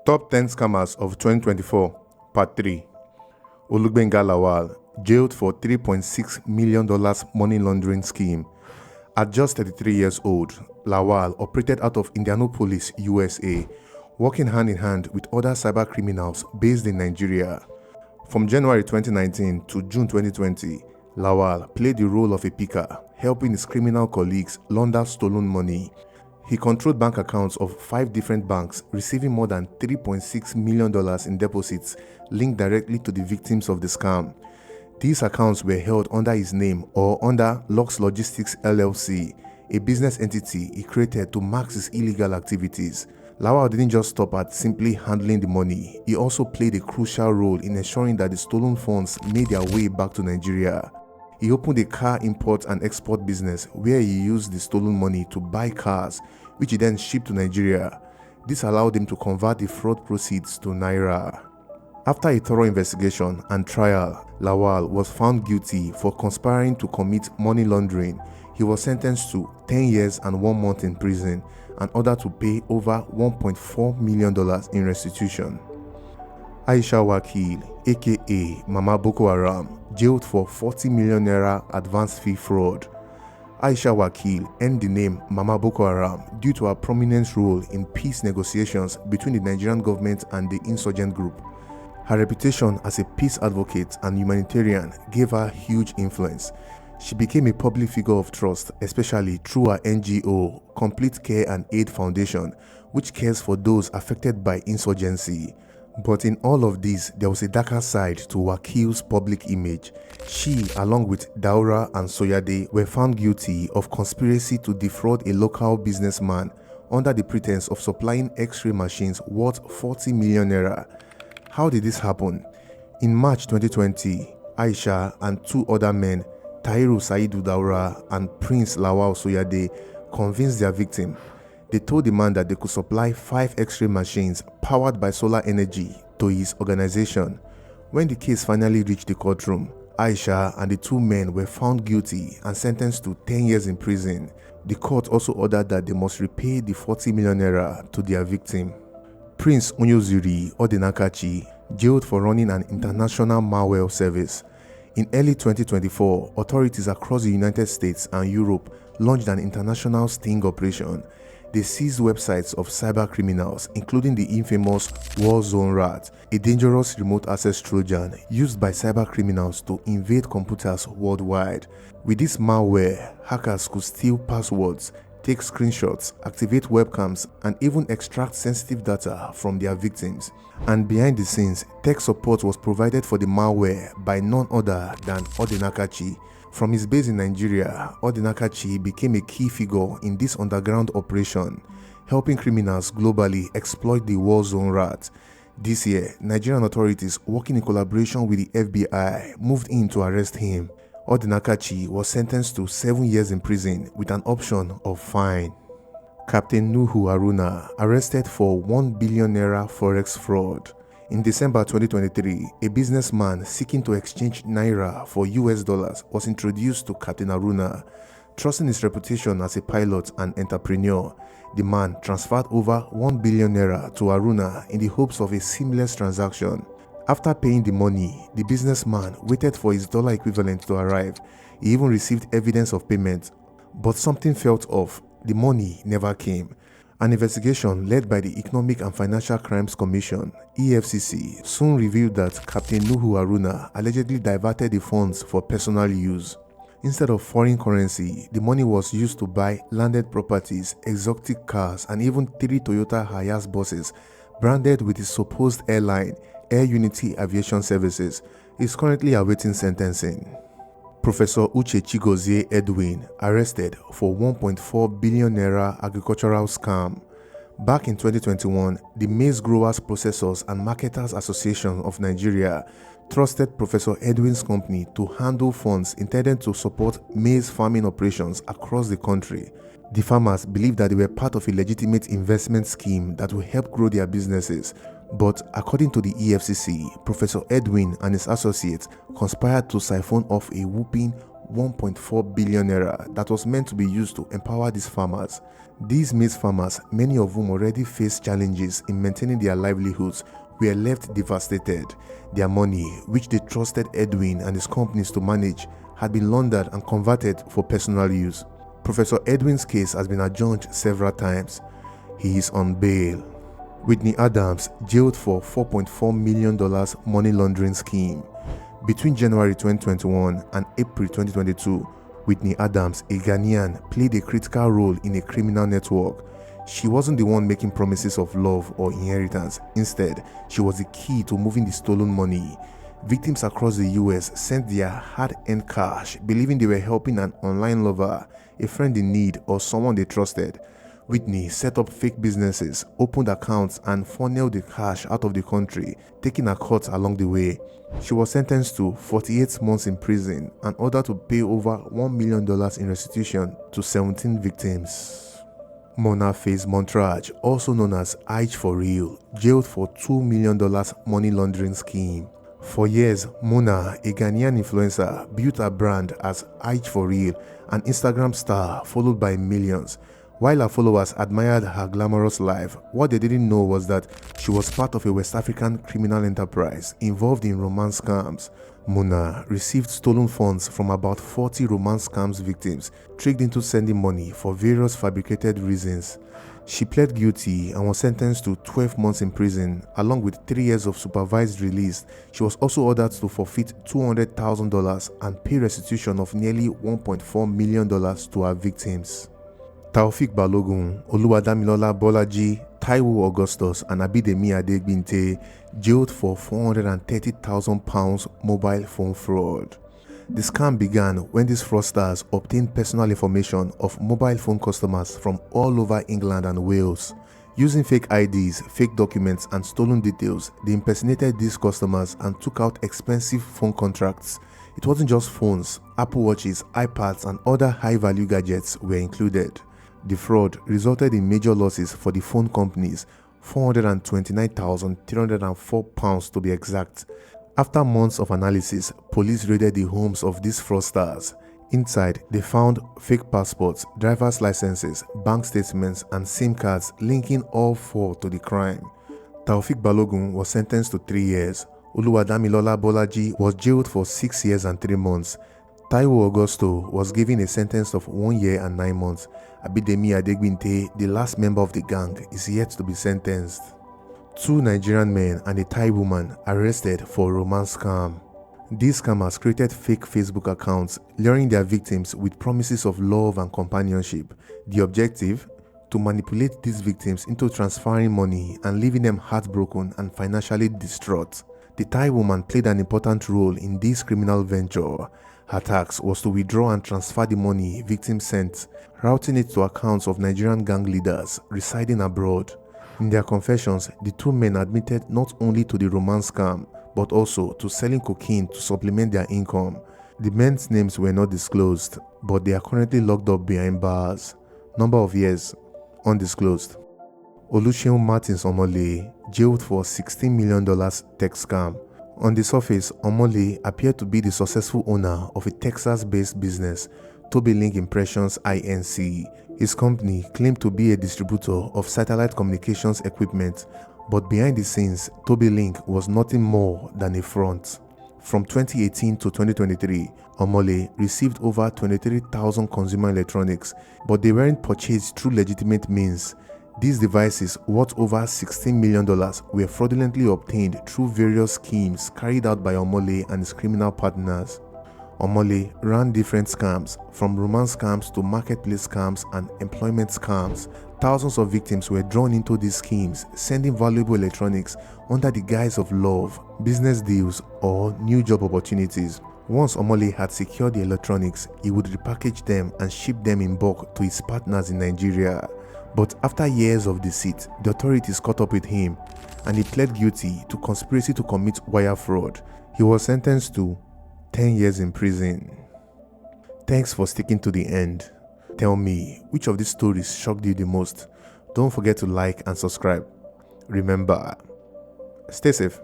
Top 10 Scammers of 2024, Part 3. Olugbenga Lawal, jailed for $3.6 million money laundering scheme. At just 33 years old, Lawal operated out of Indianapolis, USA, working hand in hand with other cyber criminals based in Nigeria. From January 2019 to June 2020, Lawal played the role of a picker, helping his criminal colleagues launder stolen money. He controlled bank accounts of 5 different banks, receiving more than $3.6 million in deposits linked directly to the victims of the scam. These accounts were held under his name or under Lux Logistics LLC, a business entity he created to mask his illegal activities. Lawal didn't just stop at simply handling the money, he also played a crucial role in ensuring that the stolen funds made their way back to Nigeria. He opened a car import and export business where he used the stolen money to buy cars, which he then shipped to Nigeria. This allowed him to convert the fraud proceeds to Naira. After a thorough investigation and trial, Lawal was found guilty for conspiring to commit money laundering. He was sentenced to 10 years and 1 month in prison and ordered to pay over $1.4 million in restitution. Aisha Wakil, aka Mama Boko Haram, jailed for 40 million naira advance fee fraud. Aisha Wakil earned the name Mama Boko Haram due to her prominent role in peace negotiations between the Nigerian government and the insurgent group. Her reputation as a peace advocate and humanitarian gave her huge influence. She became a public figure of trust, especially through her NGO, Complete Care and Aid Foundation, which cares for those affected by insurgency. But in all of this, there was a darker side to Wakil's public image. She, along with Daura and Soyade, were found guilty of conspiracy to defraud a local businessman under the pretense of supplying X-ray machines worth 40 million naira. How did this happen? In March 2020, Aisha and 2 other men, Tairu Saidu Daura and Prince Lawal Soyade, convinced their victim. They told the man that they could supply 5 X-ray machines powered by solar energy to his organization. When the case finally reached the courtroom, Aisha and the 2 men were found guilty and sentenced to 10 years in prison. The court also ordered that they must repay the 40 million naira to their victim. Prince Onyoziri Odinakachi, jailed for running an international malware service. In early 2024, authorities across the United States and Europe launched an international sting operation. They seized websites of cyber criminals, including the infamous Warzone rat, a dangerous remote access Trojan used by cyber criminals to invade computers worldwide. With this malware, hackers could steal passwords, take screenshots, activate webcams, and even extract sensitive data from their victims. And behind the scenes, tech support was provided for the malware by none other than Odinakachi. From his base in Nigeria, Odinakachi became a key figure in this underground operation, helping criminals globally exploit the Warzone rat. This year, Nigerian authorities, working in collaboration with the FBI, moved in to arrest him. Odinakachi was sentenced to 7 years in prison with an option of fine. Captain Nuhu Haruna, arrested for 1 billion naira Forex fraud. In December 2023, a businessman seeking to exchange Naira for US dollars was introduced to Captain Haruna. Trusting his reputation as a pilot and entrepreneur, the man transferred over 1 billion naira to Haruna in the hopes of a seamless transaction. After paying the money, the businessman waited for his dollar equivalent to arrive. He even received evidence of payment, but something felt off. The money never came. An investigation led by the Economic and Financial Crimes Commission (EFCC) soon revealed that Captain Nuhu Haruna allegedly diverted the funds for personal use. Instead of foreign currency, the money was used to buy landed properties, exotic cars, and even 3 Toyota Hiace buses branded with his supposed airline, Air Unity Aviation Services. He is currently awaiting sentencing. Professor Uche Chigozie Edwin, arrested for 1.4 billion naira agricultural scam. Back in 2021, the Maize Growers, Processors and Marketers Association of Nigeria trusted Professor Edwin's company to handle funds intended to support maize farming operations across the country. The farmers believed that they were part of a legitimate investment scheme that will help grow their businesses. But according to the EFCC, Professor Edwin and his associates conspired to siphon off a whopping 1.4 billion naira that was meant to be used to empower these farmers. These maize farmers, many of whom already faced challenges in maintaining their livelihoods, were left devastated. Their money, which they trusted Edwin and his companies to manage, had been laundered and converted for personal use. Professor Edwin's case has been adjourned several times. He is on bail. Whitney Adams jailed for $4.4 million money laundering scheme. Between January 2021 and April 2022, Whitney Adams, a Ghanaian, played a critical role in a criminal network. She wasn't the one making promises of love or inheritance. Instead, she was the key to moving the stolen money. Victims across the US sent their hard-earned cash, believing they were helping an online lover, a friend in need, or someone they trusted. Whitney set up fake businesses, opened accounts, and funneled the cash out of the country, taking a cut along the way. She was sentenced to 48 months in prison and ordered to pay over $1 million in restitution to 17 victims. Mona Faze Montrage, also known as Ige for Real, jailed for $2 million money laundering scheme. For years, Mona, a Ghanaian influencer, built her brand as Ige for Real, an Instagram star followed by millions. While her followers admired her glamorous life, what they didn't know was that she was part of a West African criminal enterprise involved in romance scams. Mona received stolen funds from about 40 romance scams victims, tricked into sending money for various fabricated reasons. She pled guilty and was sentenced to 12 months in prison, along with 3 years of supervised release. She was also ordered to forfeit $200,000 and pay restitution of nearly $1.4 million to her victims. Taofik Balogun, Oluwadamilola Bolaji, Taiwo Augustus, and Abidemi Adegbinte jailed for £430,000 mobile phone fraud. The scam began when these fraudsters obtained personal information of mobile phone customers from all over England and Wales. Using fake IDs, fake documents, and stolen details, they impersonated these customers and took out expensive phone contracts. It wasn't just phones, Apple Watches, iPads, and other high-value gadgets were included. The fraud resulted in major losses for the phone companies, £429,304 to be exact. After months of analysis, police raided the homes of these fraudsters. Inside, they found fake passports, driver's licenses, bank statements, and SIM cards linking all four to the crime. Taofik Balogun was sentenced to 3 years. Oluwadamilola Bolaji was jailed for 6 years and 3 months. Taiwo Augusto was given a sentence of 1 year and 9 months. Abidemi Adegbinte, the last member of the gang, is yet to be sentenced. 2 Nigerian men and a Thai woman arrested for romance scam. These scammers created fake Facebook accounts, luring their victims with promises of love and companionship. The objective? To manipulate these victims into transferring money and leaving them heartbroken and financially distraught. The Thai woman played an important role in this criminal venture. Her task was to withdraw and transfer the money victims sent, routing it to accounts of Nigerian gang leaders residing abroad. In their confessions, the 2 men admitted not only to the romance scam, but also to selling cocaine to supplement their income. The men's names were not disclosed, but they are currently locked up behind bars. Number of years, undisclosed. Oluseun Martins Omole, jailed for $16 million tech scam. On the surface, Omole appeared to be the successful owner of a Texas-based business, TobyLink Impressions Inc. His company claimed to be a distributor of satellite communications equipment, but behind the scenes, TobyLink was nothing more than a front. From 2018 to 2023, Omole received over 23,000 consumer electronics, but they weren't purchased through legitimate means. These devices, worth over $16 million, were fraudulently obtained through various schemes carried out by Omole and his criminal partners. Omole ran different scams, from romance scams to marketplace scams and employment scams. Thousands of victims were drawn into these schemes, sending valuable electronics under the guise of love, business deals, or new job opportunities. Once Omole had secured the electronics, he would repackage them and ship them in bulk to his partners in Nigeria. But after years of deceit, the authorities caught up with him and he pled guilty to conspiracy to commit wire fraud. He was sentenced to 10 years in prison. Thanks for sticking to the end. Tell me, which of these stories shocked you the most? Don't forget to like and subscribe. Remember, stay safe.